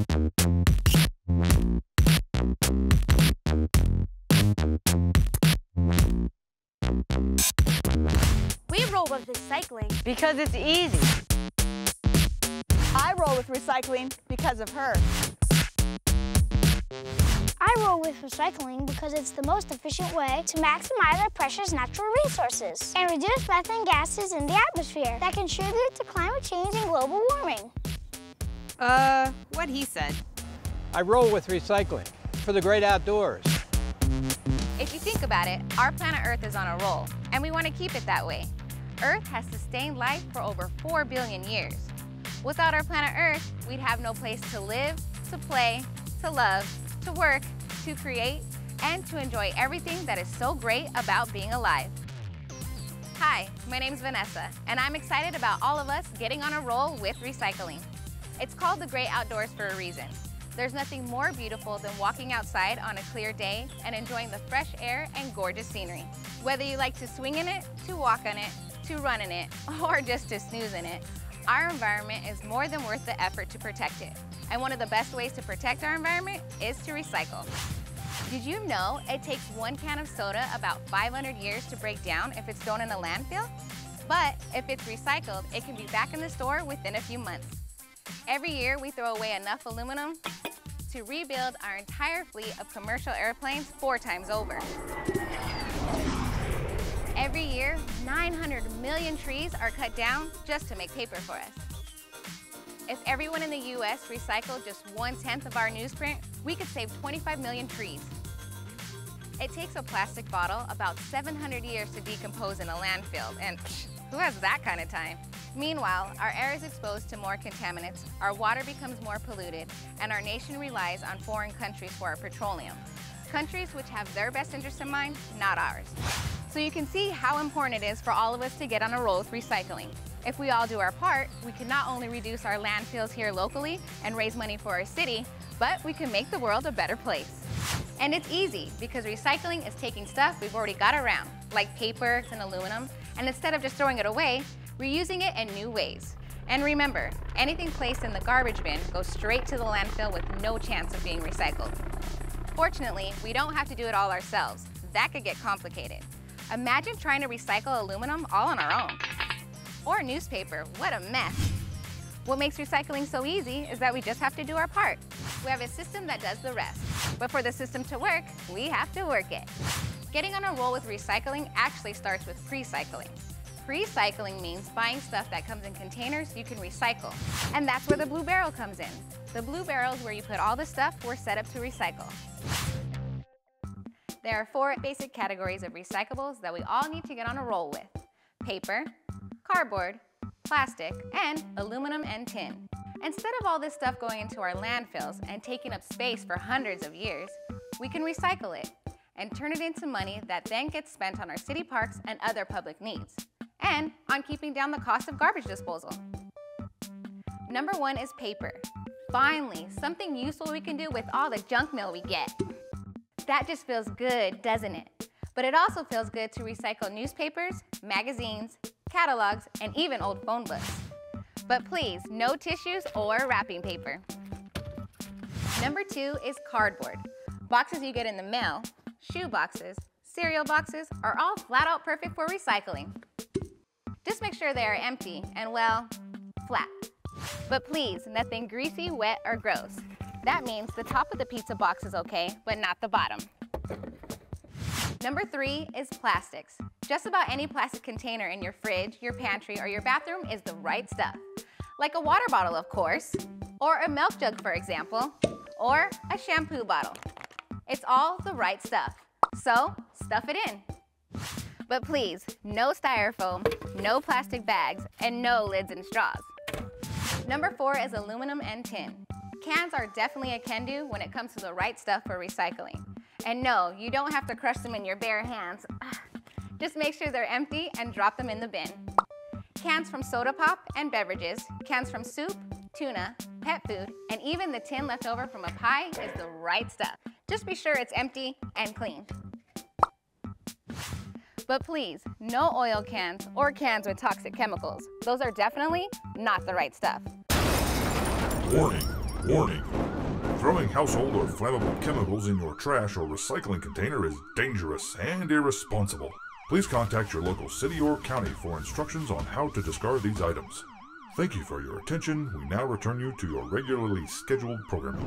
We roll with recycling Because it's easy. I roll with recycling because of her. I roll with recycling because it's the most efficient way to maximize our precious natural resources and reduce methane gases in the atmosphere that contribute to climate change and global warming. What he said. I roll with recycling for the great outdoors. If you think about it, our planet Earth is on a roll, and we want to keep it that way. Earth has sustained life for over 4 billion years. Without our planet Earth, we'd have no place to live, to play, to love, to work, to create, and to enjoy everything that is so great about being alive. Hi, my name's Vanessa, and I'm excited about all of us getting on a roll with recycling. It's called the great outdoors for a reason. There's nothing more beautiful than walking outside on a clear day and enjoying the fresh air and gorgeous scenery. Whether you like to swing in it, to walk on it, to run in it, or just to snooze in it, our environment is more than worth the effort to protect it. And one of the best ways to protect our environment is to recycle. Did you know it takes 1 can of soda about 500 years to break down if it's thrown in a landfill? But if it's recycled, it can be back in the store within a few months. Every year, we throw away enough aluminum to rebuild our entire fleet of commercial airplanes 4 times over. Every year, 900 million trees are cut down just to make paper for us. If everyone in the US recycled just 1/10 of our newsprint, we could save 25 million trees. It takes a plastic bottle about 700 years to decompose in a landfill, and who has that kind of time? Meanwhile, our air is exposed to more contaminants, our water becomes more polluted, and our nation relies on foreign countries for our petroleum. Countries which have their best interests in mind, not ours. So you can see how important it is for all of us to get on a roll with recycling. If we all do our part, we can not only reduce our landfills here locally and raise money for our city, but we can make the world a better place. And it's easy because recycling is taking stuff we've already got around, like paper and aluminum, and instead of just throwing it away, reusing it in new ways. And remember, anything placed in the garbage bin goes straight to the landfill with no chance of being recycled. Fortunately, we don't have to do it all ourselves. That could get complicated. Imagine trying to recycle aluminum all on our own. Or newspaper, what a mess. What makes recycling so easy is that we just have to do our part. We have a system that does the rest. But for the system to work, we have to work it. Getting on a roll with recycling actually starts with pre-cycling. Pre-cycling means buying stuff that comes in containers you can recycle. And that's where the blue barrel comes in. The blue barrel is where you put all the stuff we're set up to recycle. There are 4 basic categories of recyclables that we all need to get on a roll with: paper, cardboard, plastic, and aluminum and tin. Instead of all this stuff going into our landfills and taking up space for hundreds of years, we can recycle it and turn it into money that then gets spent on our city parks and other public needs, and on keeping down the cost of garbage disposal. Number 1 is paper. Finally, something useful we can do with all the junk mail we get. That just feels good, doesn't it? But it also feels good to recycle newspapers, magazines, catalogs, and even old phone books. But please, no tissues or wrapping paper. Number 2 is cardboard. Boxes you get in the mail, shoe boxes, cereal boxes are all flat out perfect for recycling. Just make sure they are empty and, well, flat. But please, nothing greasy, wet, or gross. That means the top of the pizza box is okay, but not the bottom. Number 3 is plastics. Just about any plastic container in your fridge, your pantry, or your bathroom is the right stuff. Like a water bottle, of course, or a milk jug, for example, or a shampoo bottle. It's all the right stuff. So, stuff it in. But please, no styrofoam, no plastic bags, and no lids and straws. Number 4 is aluminum and tin. Cans are definitely a can-do when it comes to the right stuff for recycling. And no, you don't have to crush them in your bare hands. Just make sure they're empty and drop them in the bin. Cans from soda pop and beverages, cans from soup, tuna, pet food, and even the tin left over from a pie is the right stuff. Just be sure it's empty and clean. But please, no oil cans or cans with toxic chemicals. Those are definitely not the right stuff. Warning, warning. Throwing household or flammable chemicals in your trash or recycling container is dangerous and irresponsible. Please contact your local city or county for instructions on how to discard these items. Thank you for your attention. We now return you to your regularly scheduled programming.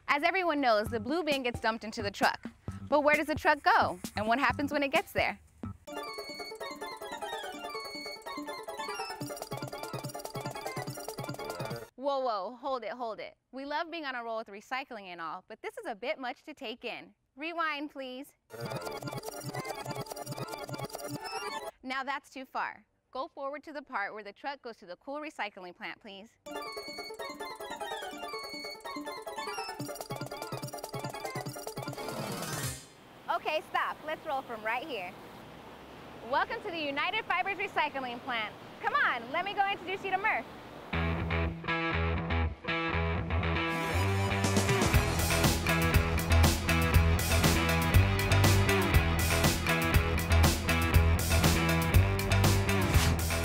As everyone knows, the blue bin gets dumped into the truck. But where does the truck go? And what happens when it gets there? Whoa, whoa, hold it. We love being on a roll with recycling and all, but this is a bit much to take in. Rewind, please. Now that's too far. Go forward to the part where the truck goes to the cool recycling plant, please. Okay, stop. Let's roll from right here. Welcome to the United Fibers Recycling Plant. Come on, let me go introduce you to Murph.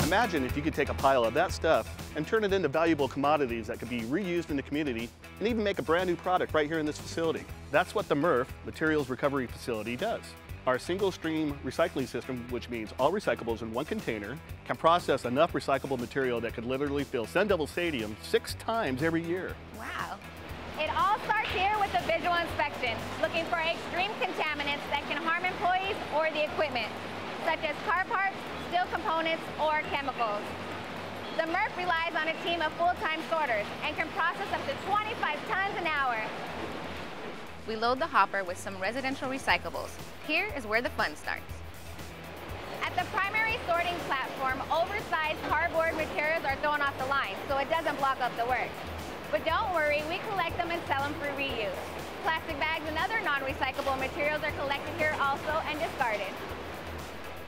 Imagine if you could take a pile of that stuff and turn it into valuable commodities that could be reused in the community and even make a brand new product right here in this facility. That's what the MRF, Materials Recovery Facility, does. Our single stream recycling system, which means all recyclables in one container, can process enough recyclable material that could literally fill Sun Devil Stadium 6 times every year. Wow. It all starts here with a visual inspection, looking for extreme contaminants that can harm employees or the equipment, such as car parts, steel components, or chemicals. The MRF relies on a team of full-time sorters and can process up to 25 tons an hour. We load the hopper with some residential recyclables. Here is where the fun starts. At the primary sorting platform, oversized cardboard materials are thrown off the line, so it doesn't block up the work. But don't worry, we collect them and sell them for reuse. Plastic bags and other non-recyclable materials are collected here also and discarded.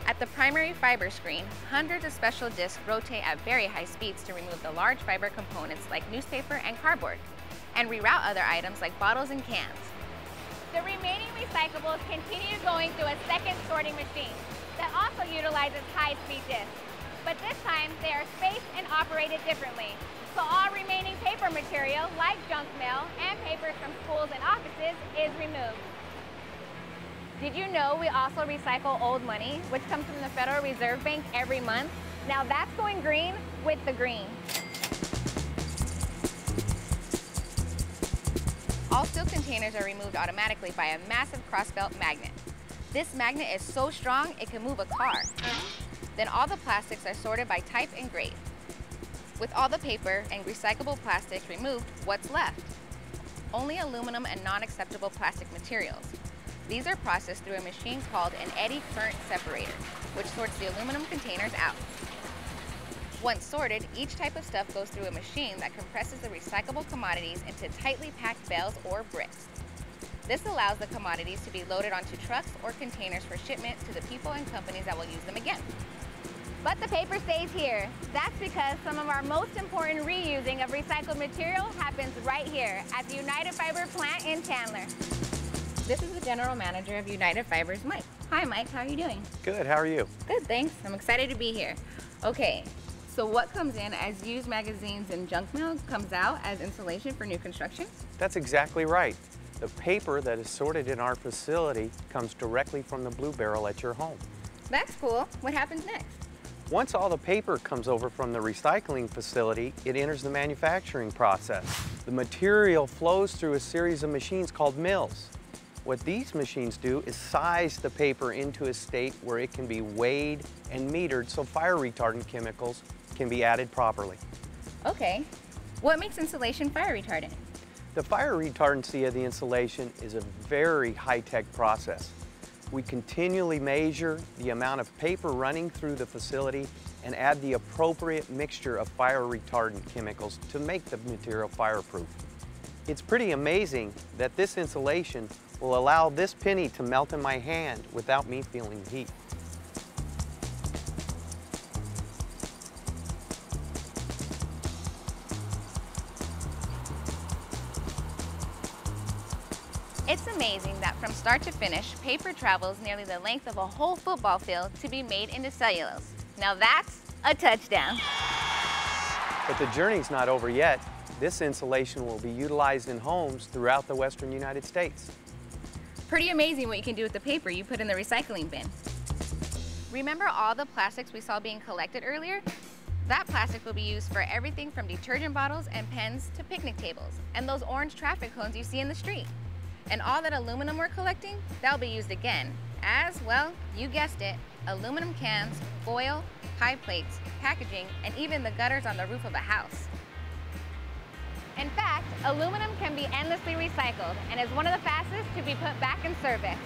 At the primary fiber screen, hundreds of special discs rotate at very high speeds to remove the large fiber components like newspaper and cardboard, and reroute other items like bottles and cans. The remaining recyclables continue going through a second sorting machine that also utilizes high-speed discs. But this time, they are spaced and operated differently. So all remaining paper material, like junk mail and papers from schools and offices, is removed. Did you know we also recycle old money, which comes from the Federal Reserve Bank every month? Now that's going green with the green. All steel containers are removed automatically by a massive crossbelt magnet. This magnet is so strong it can move a car. Then all the plastics are sorted by type and grade. With all the paper and recyclable plastics removed, what's left? Only aluminum and non-acceptable plastic materials. These are processed through a machine called an eddy current separator, which sorts the aluminum containers out. Once sorted, each type of stuff goes through a machine that compresses the recyclable commodities into tightly packed bales or bricks. This allows the commodities to be loaded onto trucks or containers for shipment to the people and companies that will use them again. But the paper stays here. That's because some of our most important reusing of recycled material happens right here at the United Fiber plant in Chandler. This is the general manager of United Fibers, Mike. Hi, Mike. How are you doing? Good. How are you? Good, thanks. I'm excited to be here. Okay, so what comes in as used magazines and junk mail comes out as insulation for new construction? That's exactly right. The paper that is sorted in our facility comes directly from the blue barrel at your home. That's cool. What happens next? Once all the paper comes over from the recycling facility, it enters the manufacturing process. The material flows through a series of machines called mills. What these machines do is size the paper into a state where it can be weighed and metered so fire retardant chemicals can be added properly. Okay. What makes insulation fire retardant? The fire retardancy of the insulation is a very high-tech process. We continually measure the amount of paper running through the facility and add the appropriate mixture of fire retardant chemicals to make the material fireproof. It's pretty amazing that this insulation will allow this penny to melt in my hand without me feeling heat. It's amazing that from start to finish, paper travels nearly the length of a whole football field to be made into cellulose. Now that's a touchdown. But the journey's not over yet. This insulation will be utilized in homes throughout the western United States. Pretty amazing what you can do with the paper you put in the recycling bin. Remember all the plastics we saw being collected earlier? That plastic will be used for everything from detergent bottles and pens to picnic tables and those orange traffic cones you see in the street. And all that aluminum we're collecting, that'll be used again as, well, you guessed it, aluminum cans, foil, pie plates, packaging, and even the gutters on the roof of a house. In fact, aluminum can be endlessly recycled and is one of the fastest to be put back in service.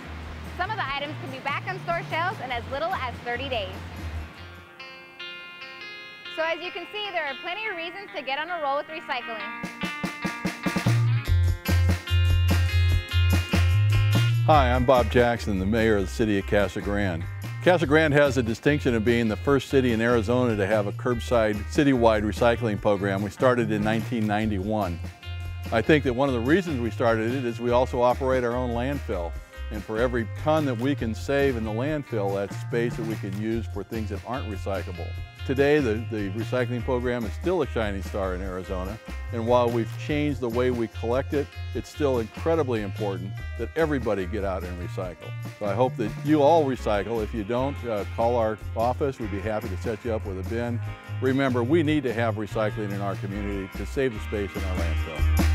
Some of the items can be back on store shelves in as little as 30 days. So as you can see, there are plenty of reasons to get on a roll with recycling. Hi, I'm Bob Jackson, the mayor of the city of Casa Grande. Casa Grande has the distinction of being the first city in Arizona to have a curbside citywide recycling program. We started in 1991. I think that one of the reasons we started it is we also operate our own landfill. And for every ton that we can save in the landfill, that's space that we can use for things that aren't recyclable. Today, the recycling program is still a shining star in Arizona. And while we've changed the way we collect it, it's still incredibly important that everybody get out and recycle. So I hope that you all recycle. If you don't, call our office. We'd be happy to set you up with a bin. Remember, we need to have recycling in our community to save the space in our landfill.